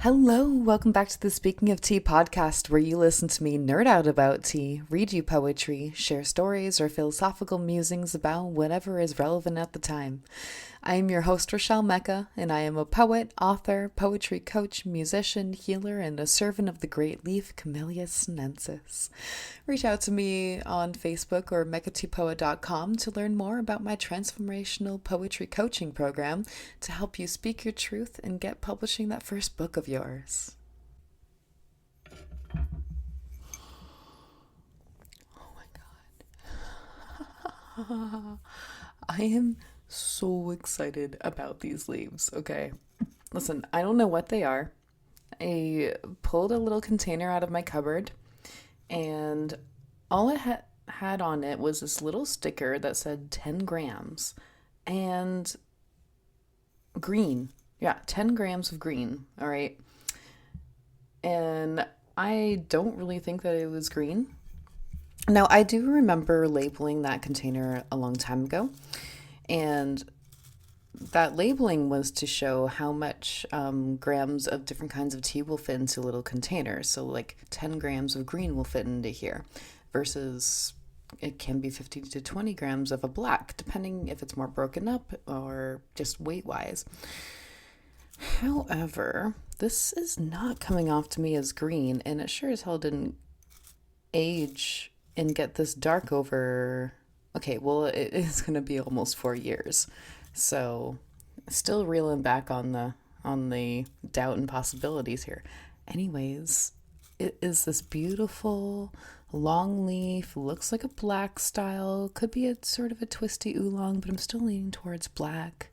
Hello, welcome back to the Speaking of Tea podcast, where you listen to me nerd out about tea, read you poetry, share stories, or philosophical musings about whatever is relevant at the time. I am your host, Rochelle Mecca, and I am a poet, author, poetry coach, musician, healer, and a servant of the great leaf Camellia sinensis. Reach out to me on Facebook or meccateapoet.com to learn more about my transformational poetry coaching program to help you speak your truth and get publishing that first book of yours. Oh my god. I am so excited about these leaves, okay? Listen, I don't know what they are. I pulled a little container out of my cupboard, and all it had on it was this little sticker that said 10 grams and green. Yeah, 10 grams of green, all right? And I don't really think that it was green. Now, I do remember labeling that container a long time ago, and that labeling was to show how much grams of different kinds of tea will fit into little containers. So, like 10 grams of green will fit into here, versus it can be 15 to 20 grams of a black, depending if it's more broken up or just weight wise. However, this is not coming off to me as green, and it sure as hell didn't age and get this dark over. Okay, well, it is going to be almost 4 years. So, still reeling back on the doubt and possibilities here. Anyways, it is this beautiful long leaf, looks like a black style, could be a sort of a twisty oolong, but I'm still leaning towards black.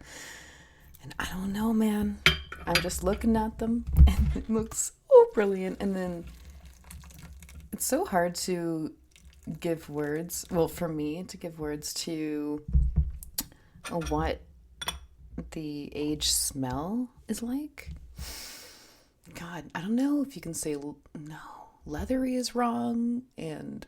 And I don't know, man. I'm just looking at them and it looks so brilliant. And then it's so hard to give words, well, for me to give words to what the age smell is like. God, I don't know if you can say no. Leathery is wrong, and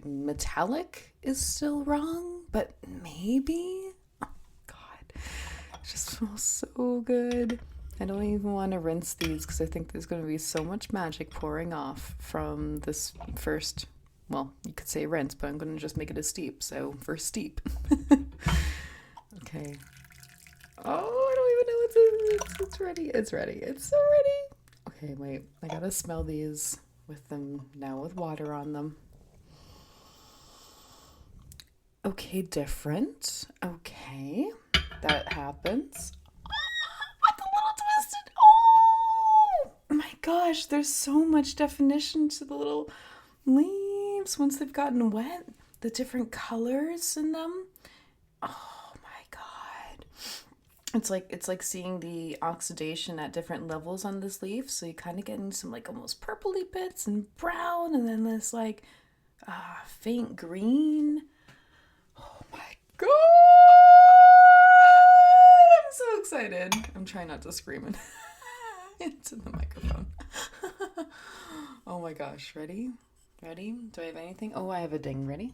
metallic is still wrong, but maybe. Oh God, it just smells so good. I don't even want to rinse these because I think there's going to be so much magic pouring off from this first. Well, you could say rinse, but I'm going to just make it a steep. So first steep. Okay. Oh, I don't even know it's ready. It's ready. It's so ready. Okay, wait. I gotta smell these with them now with water on them. Okay, different. Okay, that happens. With a little twisted. Oh my gosh, there's so much definition to the little leaves once they've gotten wet. The different colors in them. Oh my god. It's like seeing the oxidation at different levels on this leaf. So you kind of getting some like almost purpley bits and brown, and then this like faint green. Oh my god! I'm so excited. I'm trying not to scream into the microphone. Oh my gosh! Ready? Ready? Do I have anything? Oh, I have a ding. Ready?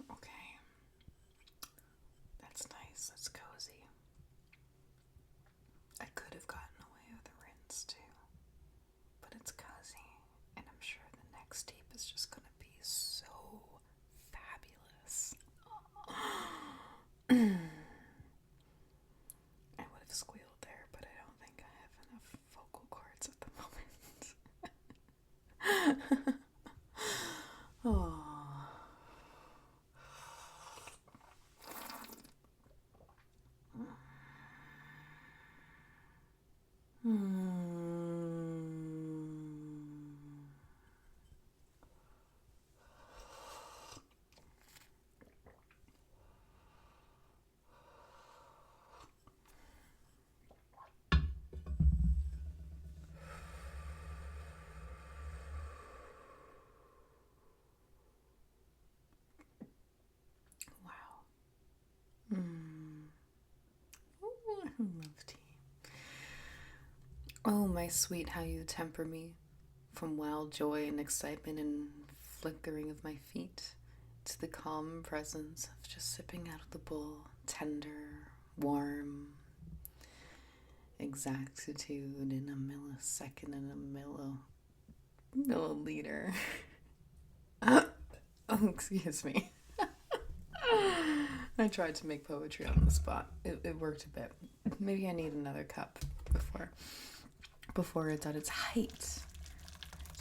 Okay. That's nice. That's cozy. I could have gotten away with a rinse too, but it's cozy, and I'm sure the next steep is just gonna be so fabulous. I would have squealed there, but I don't think I have enough vocal cords at the moment. Oh. Love tea. Oh, my sweet, how you temper me from wild joy and excitement and flickering of my feet to the calm presence of just sipping out of the bowl, tender, warm, exactitude in a millisecond and a milliliter. Oh, excuse me. I tried to make poetry on the spot. It worked a bit. Maybe I need another cup before it's at its height.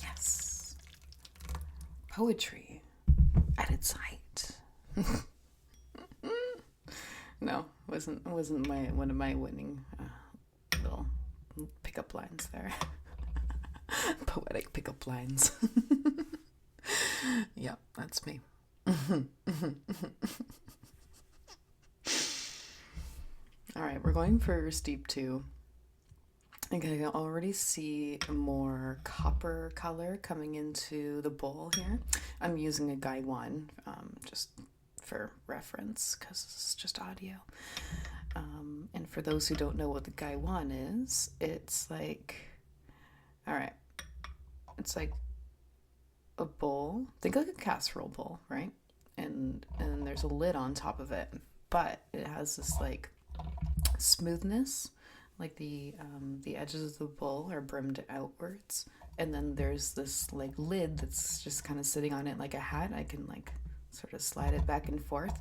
Yes. Poetry at its height. No, wasn't my one of my winning little pickup lines there. Poetic pickup lines. Yep, that's me. All right, we're going for steep 2. I can already see more copper color coming into the bowl here. I'm using a Gaiwan just for reference because it's just audio. And for those who don't know what the Gaiwan is, it's like, all right, it's like a bowl. Think like a casserole bowl, right? And there's a lid on top of it, but it has this like smoothness, like the edges of the bowl are brimmed outwards, and then there's this like lid that's just kind of sitting on it like a hat. I can like sort of slide it back and forth,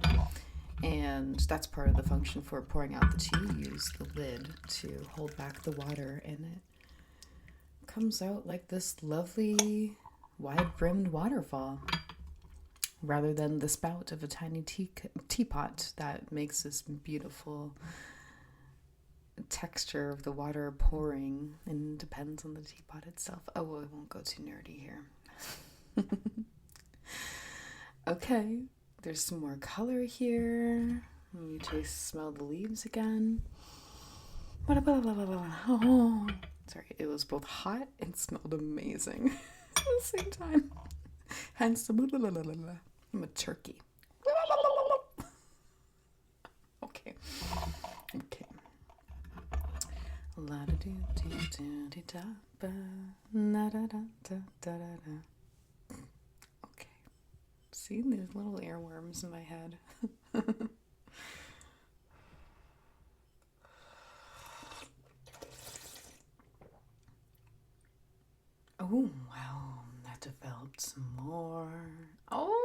and that's part of the function for pouring out the tea. You use the lid to hold back the water, and it comes out like this lovely wide-brimmed waterfall rather than the spout of a tiny teapot that makes this beautiful texture of the water pouring, and depends on the teapot itself. Oh, well, I won't go too nerdy here. Okay, there's some more color here. Let me smell the leaves again. Oh, sorry, it was both hot and smelled amazing at the same time. Hence the I'm a turkey. Okay. La da do do do do da ba na da da da da da. Okay. See these little earworms in my head. Oh wow, that developed some more. Oh.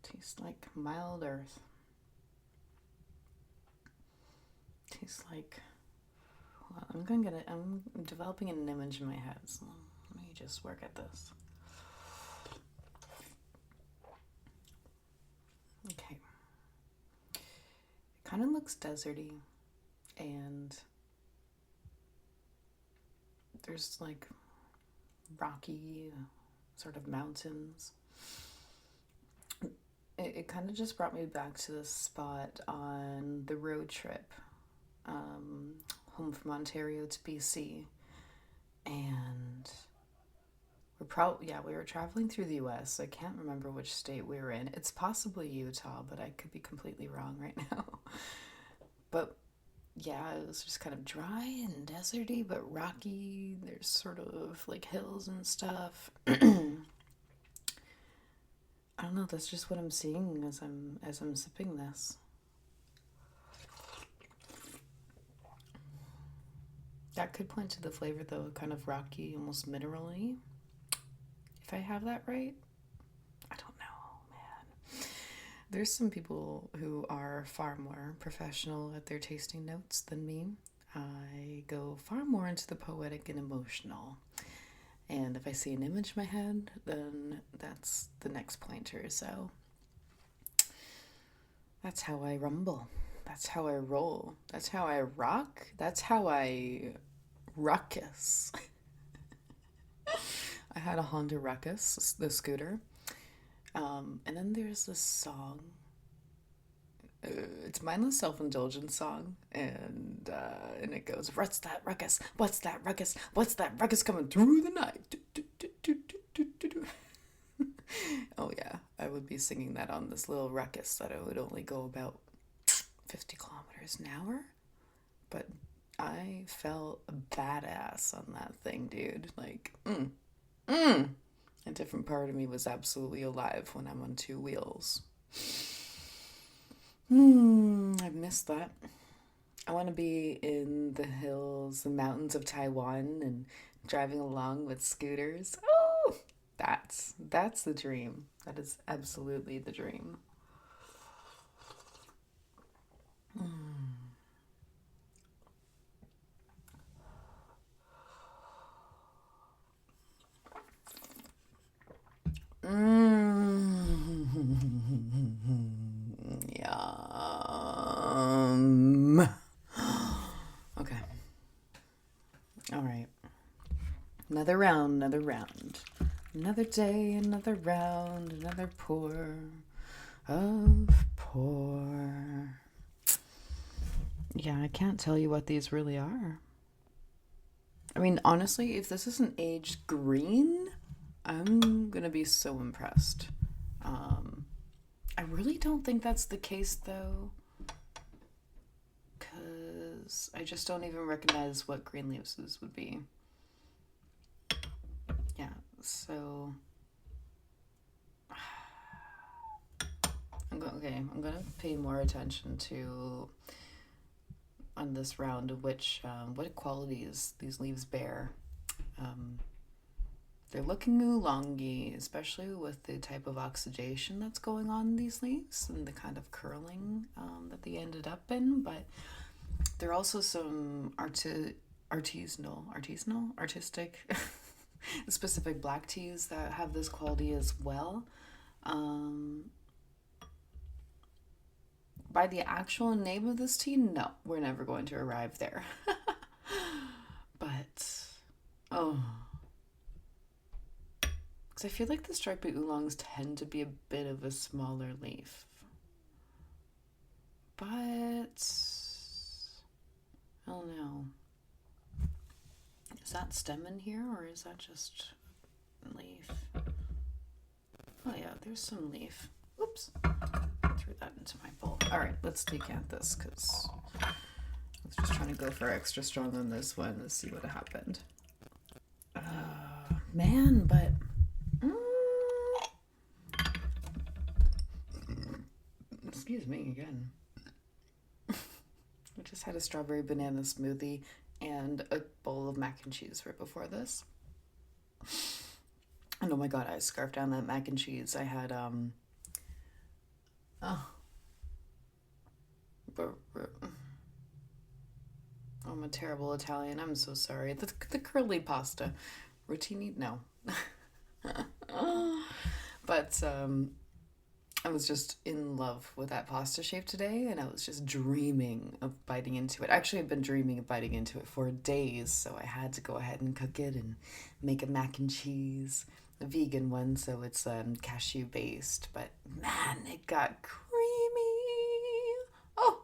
Tastes like mild earth. Tastes like, well, I'm developing an image in my head, so let me just work at this. Okay. It kind of looks deserty, and there's like rocky sort of mountains. It kind of just brought me back to this spot on the road trip home from Ontario to BC, and we were traveling through the US. I can't remember which state we were in. It's possibly Utah, but I could be completely wrong right now. But yeah, it was just kind of dry and deserty, but rocky. There's sort of like hills and stuff. I don't know, that's just what I'm seeing as I'm sipping this. That could point to the flavor though, kind of rocky, almost minerally. If I have that right? I don't know, man. There's some people who are far more professional at their tasting notes than me. I go far more into the poetic and emotional. And if I see an image in my head, then that's the next pointer. So that's how I rumble. That's how I roll. That's how I rock. That's how I ruckus. I had a Honda Ruckus, the scooter. And then there's this song It's a mindless self-indulgence song, and it goes, "What's that ruckus? What's that ruckus? What's that ruckus coming through the night?" Do, do, do, do, do, do, do. Oh yeah, I would be singing that on this little ruckus that it would only go about 50 kilometers an hour, but I felt a badass on that thing, dude. Like, mm. A different part of me was absolutely alive when I'm on two wheels. I missed that. I want to be in the hills, the mountains of Taiwan, and driving along with scooters. Oh, that's the dream. That is absolutely the dream. Yum. Okay. All right. Another round, another round. Another day, another round, another pour of pour. Yeah, I can't tell you what these really are. I mean, honestly, if this isn't aged green, I'm gonna be so impressed. Um, I really don't think that's the case though, because I just don't even recognize what green leaves this would be. Yeah, so I'm gonna pay more attention to on this round which what qualities these leaves bear. Um, they're looking oolongy, especially with the type of oxidation that's going on in these leaves and the kind of curling that they ended up in. But there are also some artistic, specific black teas that have this quality as well. Um, by the actual name of this tea, no, we're never going to arrive there. But, oh, because I feel like the striped oolongs tend to be a bit of a smaller leaf. But, I don't know. Is that stem in here or is that just leaf? Oh yeah, there's some leaf. Oops. I threw that into my bowl. Alright, let's decant this because I was just trying to go for extra strong on this one and see what happened. Man, but excuse me again. I just had a strawberry banana smoothie and a bowl of mac and cheese right before this. And oh my god, I scarfed down that mac and cheese. I had oh, I'm a terrible Italian. I'm so sorry. The curly pasta. Rotini? No. But I was just in love with that pasta shape today, and I was just dreaming of biting into it. Actually, I've been dreaming of biting into it for days, so I had to go ahead and cook it and make a mac and cheese, a vegan one, so it's cashew based. But man, it got creamy. Oh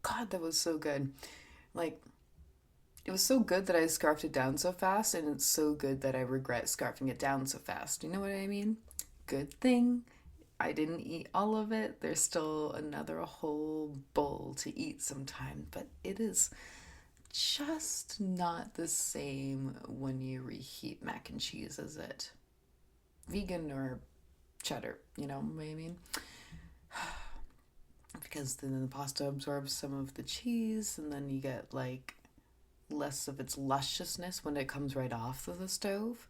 God, that was so good. Like it was so good that I scarfed it down so fast, and it's so good that I regret scarfing it down so fast. You know what I mean? Good thing I didn't eat all of it. There's still another whole bowl to eat sometime, but it is just not the same when you reheat mac and cheese, is it? Vegan or cheddar, you know what I mean? Because then the pasta absorbs some of the cheese, and then you get like less of its lusciousness when it comes right off of the stove.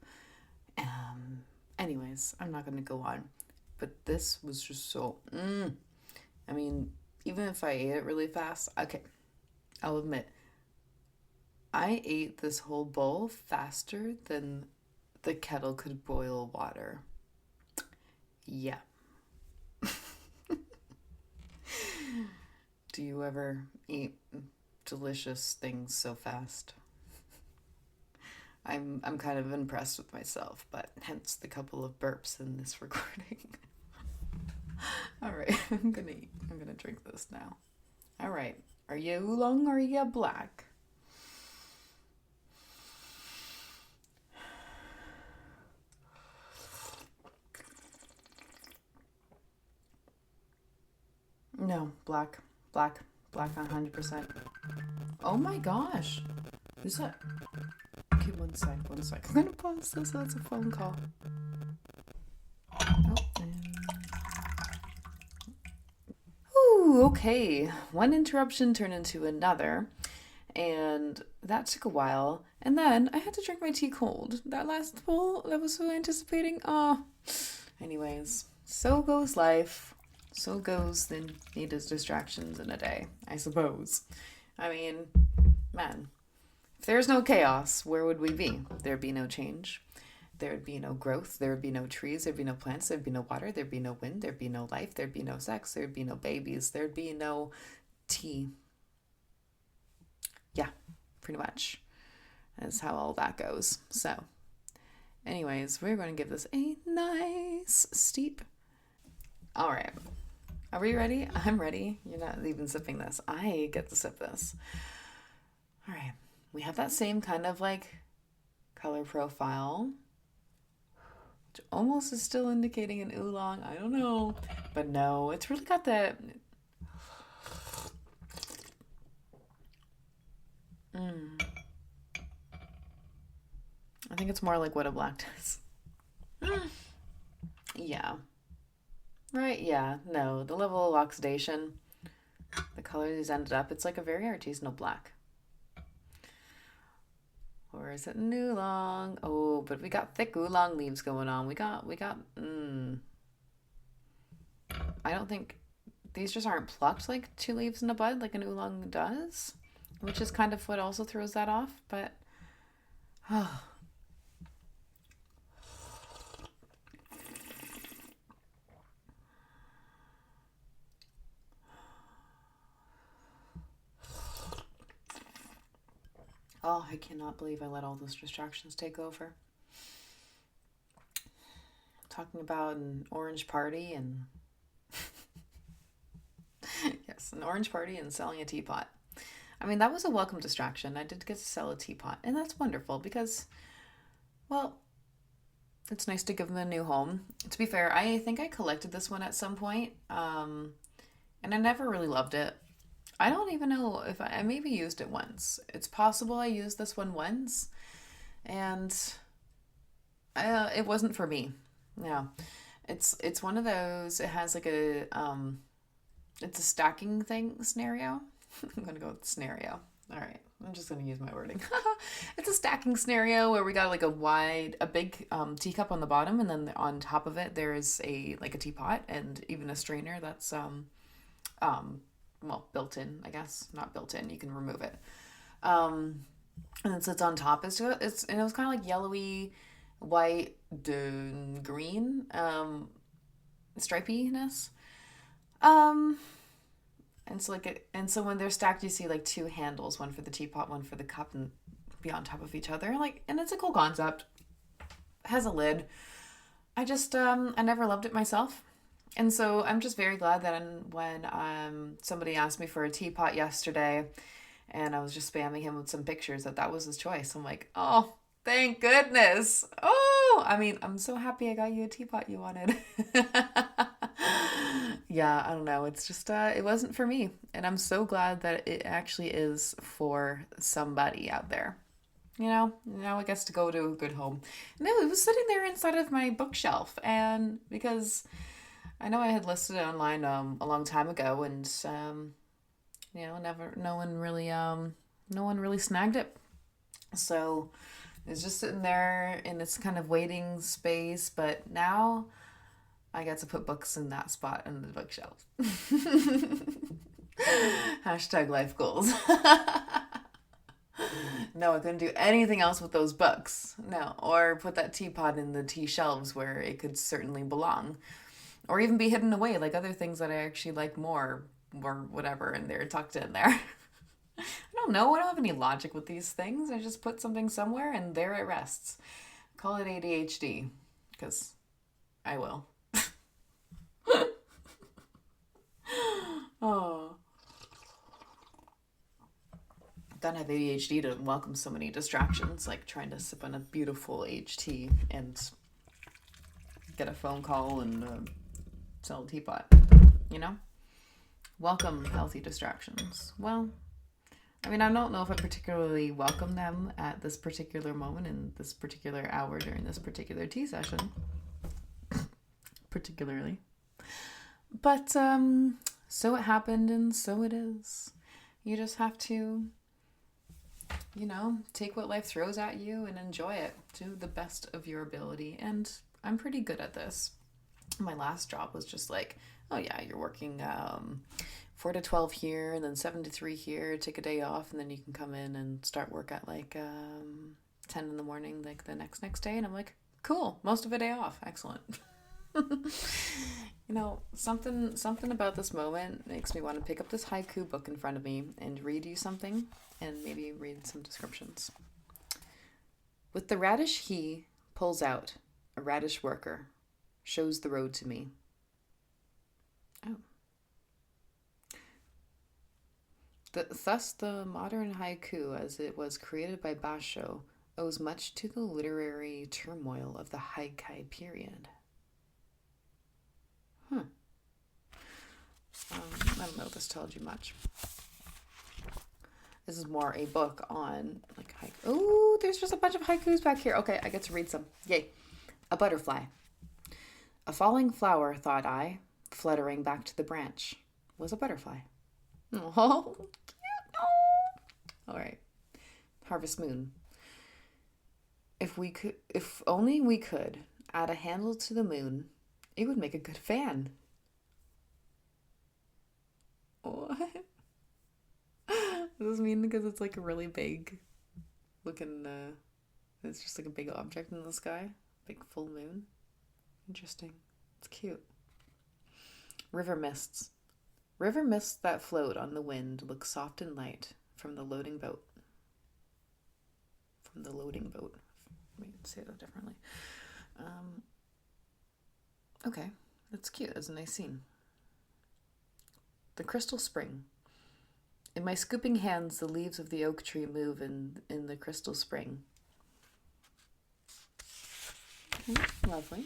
Anyways, I'm not going to go on. But this was just so. I mean, even if I ate it really fast, okay, I'll admit, I ate this whole bowl faster than the kettle could boil water. Yeah. Do you ever eat delicious things so fast? I'm kind of impressed with myself, but hence the couple of burps in this recording. All right, I'm gonna drink this now. All right, are you oolong or are you black? No, black, black, black 100%. Oh my gosh, is that? Okay, one sec, one sec. I'm gonna pause this. That's a phone call. Oh, ooh, okay. One interruption turned into another, and that took a while. And then I had to drink my tea cold. That last bowl that was so anticipating. Oh, anyways, so goes life. So goes the needed distractions in a day, I suppose. I mean, man, if there's no chaos, where would we be? There'd be no change. There'd be no growth. There would be no trees. There'd be no plants. There'd be no water. There'd be no wind. There'd be no life. There'd be no sex. There'd be no babies. There'd be no tea. Yeah, pretty much. That's how all that goes. So, anyways, we're going to give this a nice steep. All right. Are we ready? I'm ready. You're not even sipping this. I get to sip this. All right. We have that same kind of like color profile, which almost is still indicating an oolong. I don't know. But no, it's really got that. I think it's more like what a black does. Yeah. Right, yeah. No, the level of oxidation, the color these ended up, it's like a very artisanal black. Or is it an oolong? Oh, but we got thick oolong leaves going on. I don't think these just aren't plucked like two leaves in a bud like an oolong does, which is kind of what also throws that off. But oh, oh, I cannot believe I let all those distractions take over. Talking about an orange party and yes, an orange party and selling a teapot. I mean, that was a welcome distraction. I did get to sell a teapot, and that's wonderful because, well, it's nice to give them a new home. To be fair, I think I collected this one at some point, and I never really loved it. I don't even know if I maybe used it once. It's possible I used this one once, and it wasn't for me. Yeah, it's one of those. It has like it's a stacking thing scenario. I'm gonna go with scenario. All right, I'm just gonna use my wording. It's a stacking scenario where we got like a big teacup on the bottom, and then on top of it there is a teapot and even a strainer that's um, well, built in, I guess. Not built in. You can remove it. Um, and it sits on top. And it was kind of like yellowy, white, green, stripiness. Um, and so when they're stacked, you see like two handles, one for the teapot, one for the cup, and be on top of each other. And it's a cool concept. It has a lid. I never loved it myself. And so I'm just very glad that when somebody asked me for a teapot yesterday, and I was just spamming him with some pictures, that was his choice. I'm like, oh, thank goodness. Oh, I mean, I'm so happy I got you a teapot you wanted. Yeah, I don't know. It's just it wasn't for me, and I'm so glad that it actually is for somebody out there. Now it gets to go to a good home. No, it was sitting there inside of my bookshelf, and because I know I had listed it online a long time ago, and never no one really snagged it. So it's just sitting there in this kind of waiting space. But now I get to put books in that spot in the bookshelf. Hashtag life goals. No, I couldn't do anything else with those books. No, or put that teapot in the tea shelves where it could certainly belong, or even be hidden away like other things that I actually like more or whatever, and they're tucked in there. I don't know. I don't have any logic with these things. I just put something somewhere and there it rests. Call it ADHD, because I will. 100% have ADHD to welcome so many distractions, like trying to sip on a beautiful HT and get a phone call and sell a teapot, you know? Welcome healthy distractions. Well, I mean, I don't know if I particularly welcome them at this particular moment in this particular hour during this particular tea session, particularly. But so it happened and so it is. You just have to, take what life throws at you and enjoy it to the best of your ability. And I'm pretty good at this. My last job was just like, oh yeah, you're working 4 to 12 here and then 7 to 3 here, take a day off, and then you can come in and start work at like 10 in the morning, like the next day. And I'm like, cool, most of a day off. Excellent. Something about this moment makes me want to pick up this haiku book in front of me and read you something and maybe read some descriptions. With the radish he pulls out, a radish worker shows the road to me. Oh. Thus the modern haiku, as it was created by Basho, owes much to the literary turmoil of the Heikai period. I don't know if this told you much. This is more a book on like haiku. Oh, there's just a bunch of haikus back here. Okay, I get to read some. Yay. A butterfly. A falling flower, thought I, fluttering back to the branch, was a butterfly. Oh, cute. Oh. All right. Harvest Moon. If only we could add a handle to the moon, it would make a good fan. What? Does this mean because it's like a really big looking, it's just like a big object in the sky? Big full moon? Interesting. It's cute. River mists. River mists that float on the wind look soft and light from the loading boat. From the loading boat. Let me say that differently. Okay, that's cute. That's a nice scene. The crystal spring. In my scooping hands, the leaves of the oak tree move in the crystal spring. Lovely.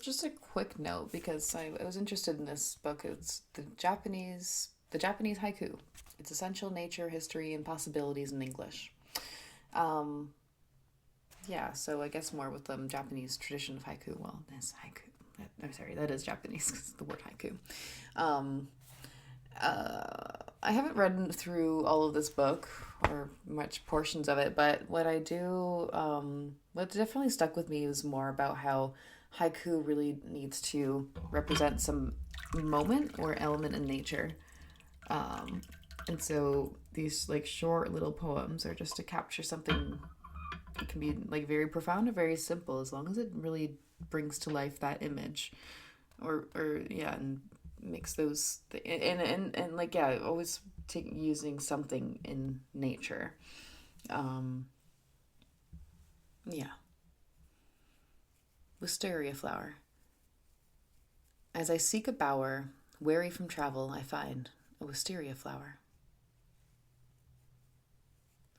Just a quick note, because I was interested in this book. It's the Japanese Haiku. Its essential nature, history, and possibilities in English. Yeah, so I guess more with the Japanese tradition of haiku. Well, this haiku. I'm sorry, that is Japanese because the word haiku. I haven't read through all of this book or much portions of it, but what I do, what definitely stuck with me is more about how haiku really needs to represent some moment or element in nature. And so these like short little poems are just to capture something. It can be like very profound or very simple, as long as it really brings to life that image, or yeah, and makes those and like yeah, always using something in nature. Yeah. Wisteria flower. As I seek a bower, weary from travel, I find a wisteria flower.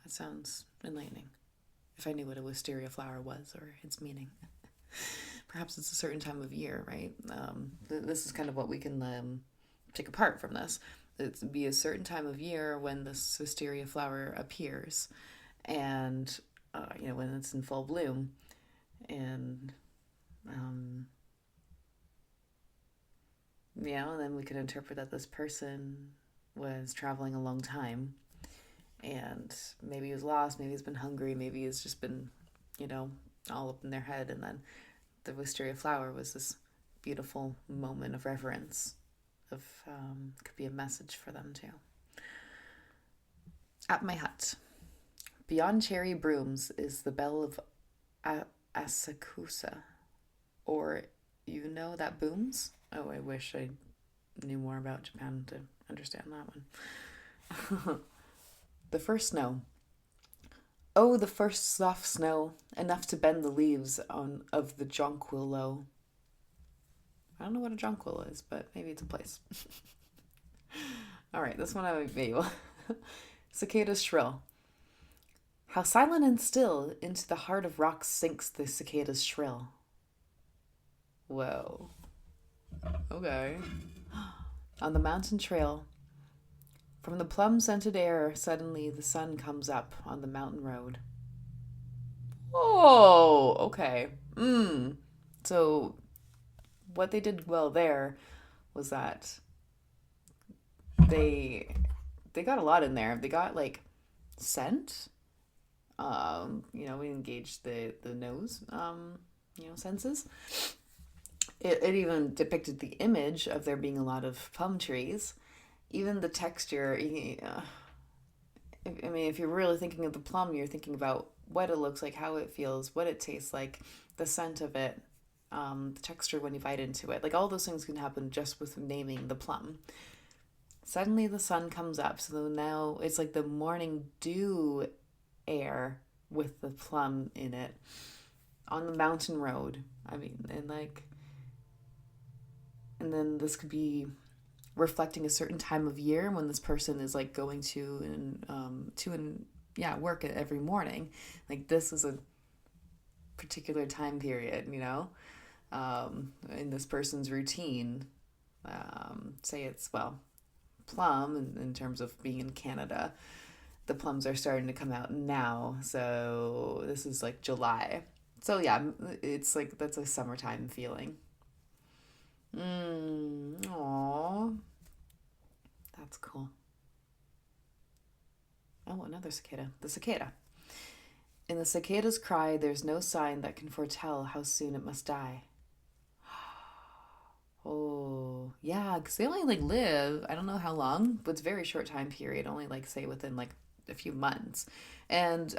That sounds enlightening. If I knew what a wisteria flower was or its meaning. Perhaps it's a certain time of year, right? This is kind of what we can take apart from this. It'd be a certain time of year when this wisteria flower appears, and when it's in full bloom, and and then we could interpret that this person was traveling a long time, and maybe he was lost, maybe he's been hungry, maybe he's just been, all up in their head, and then the wisteria flower was this beautiful moment of reverence, could be a message for them too. At my hut, beyond cherry brooms, is the bell of Asakusa, or that booms. Oh, I wish I knew more about Japan to understand that one. The first snow. Oh, the first soft snow, enough to bend the leaves of the jonquil low. I don't know what a jonquil is, but maybe it's a place. All right, this one I maybe will. Cicadas shrill. How silent and still into the heart of rocks sinks the cicada's shrill. Whoa. Okay. On the mountain trail, from the plum scented air, suddenly the sun comes up on the mountain road. Oh, okay. So, what they did well there was that they they got a lot in there. They got like scent. We engaged the nose, senses. It even depicted the image of there being a lot of plum trees. Even the texture. I mean, if you're really thinking of the plum, you're thinking about what it looks like, how it feels, what it tastes like, the scent of it, the texture when you bite into it. Like all those things can happen just with naming the plum. Suddenly the sun comes up, so now it's like the morning dew air with the plum in it on the mountain road. I mean, and then this could be reflecting a certain time of year when this person is like going to and yeah, work every morning. Like this is a particular time period, in this person's routine. Say it's, well, plum in terms of being in Canada. The plums are starting to come out now, so this is like July. So yeah, it's like that's a summertime feeling. Aww, that's cool. Oh, another cicada. The cicada. In the cicada's cry, there's no sign that can foretell how soon it must die. Oh, yeah, because they only like live, I don't know how long, but it's a very short time period, only like say within like a few months. And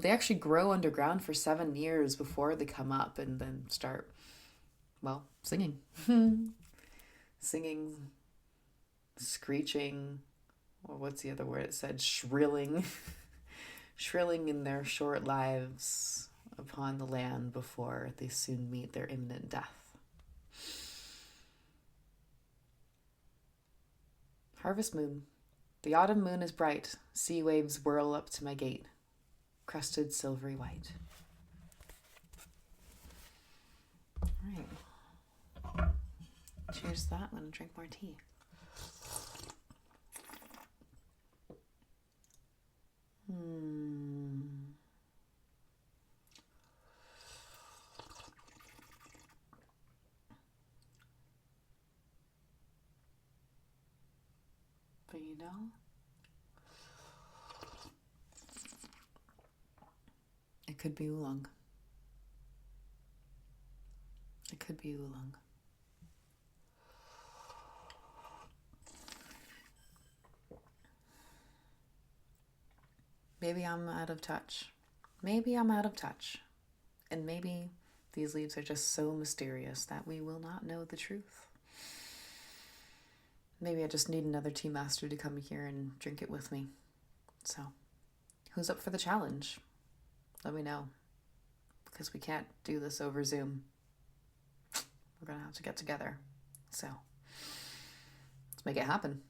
they actually grow underground for 7 years before they come up and then start, well, singing. Singing, screeching, or what's the other word it said? Shrilling. Shrilling in their short lives upon the land before they soon meet their imminent death. Harvest moon. The autumn moon is bright. Sea waves whirl up to my gate, crested silvery white. All right. Cheers to that. I'm going to drink more tea. But it could be oolong. It could be oolong. Maybe I'm out of touch. Maybe I'm out of touch. And maybe these leaves are just so mysterious that we will not know the truth. Maybe I just need another tea master to come here and drink it with me. So, who's up for the challenge? Let me know. Because we can't do this over Zoom. We're going to have to get together. So, let's make it happen.